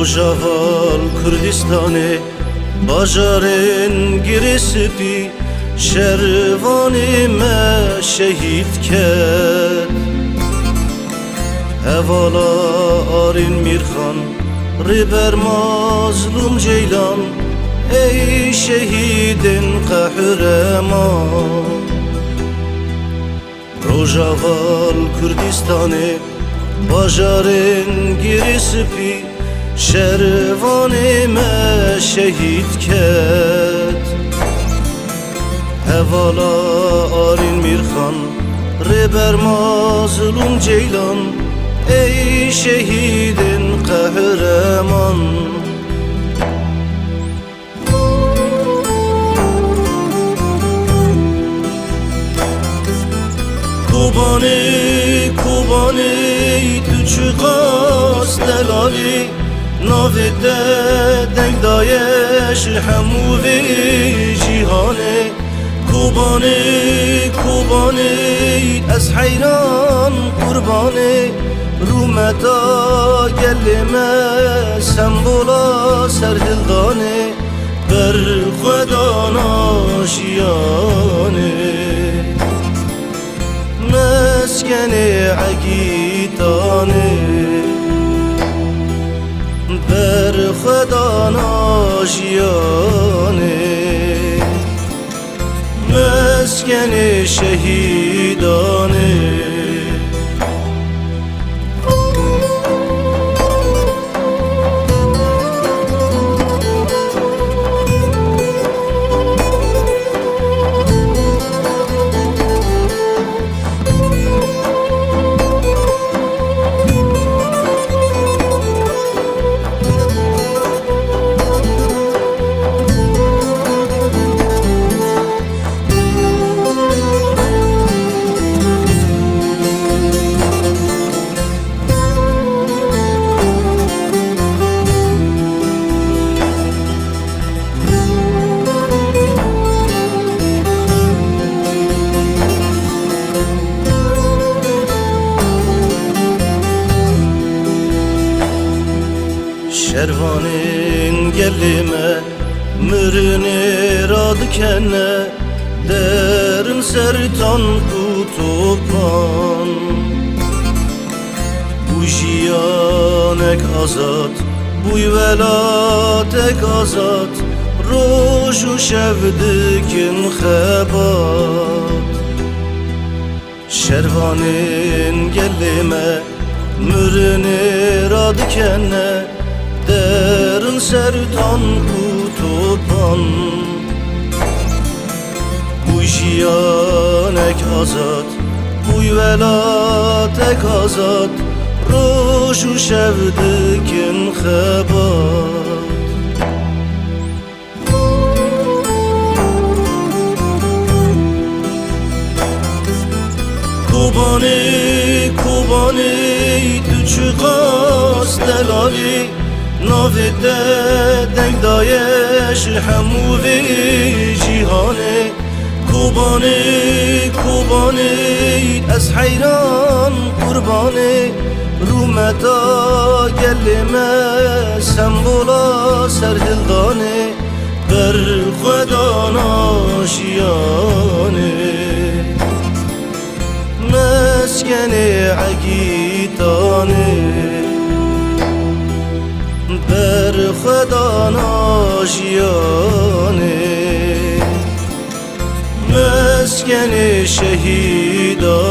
روجاوال کردستانه باجارن گرسپی شروانی ما شهید کرد هوالا آرین میرخان ریبر مظلوم جیلان ای شهیدن قهرمان روجاوال کردستانه باجارن گرسپی شروانی ما شهید کرد هوالا آرین میرخان ریبر مظلوم جیلان ای شهیدن قهرمان کوبانی تو چه قاس دلالی ناویده دنگ دایش همو وی جیهانه کوبانی از حیران قربانی رومتا گلمه سمبولا سرهلدانه بر خدا ناشیانه مسکن عگیتانه بر خدا ناشیانه مسکن شهیدانه شروانین گلمه مرنی رادکنه درن سرطان کتوبان بوی جیانک آزاد بوی ولاتک آزاد روش و شب دکن خباد شروانین گلمه مرنی رادکنه درن سرطان کتوبان بوی جیانک آزاد بوی ولاتک آزاد روش و شب دکن خباد کوبانی تو چه قاس دلالی ناویده دنگ دایش همو وی جیهانه کوبانی از حیران قربانی رومتا گلمه سمبولا سرهلدانه بر خدا ناشیانه مسکن عگیتانه بر خدا ناشیانه مسکن شهیدانه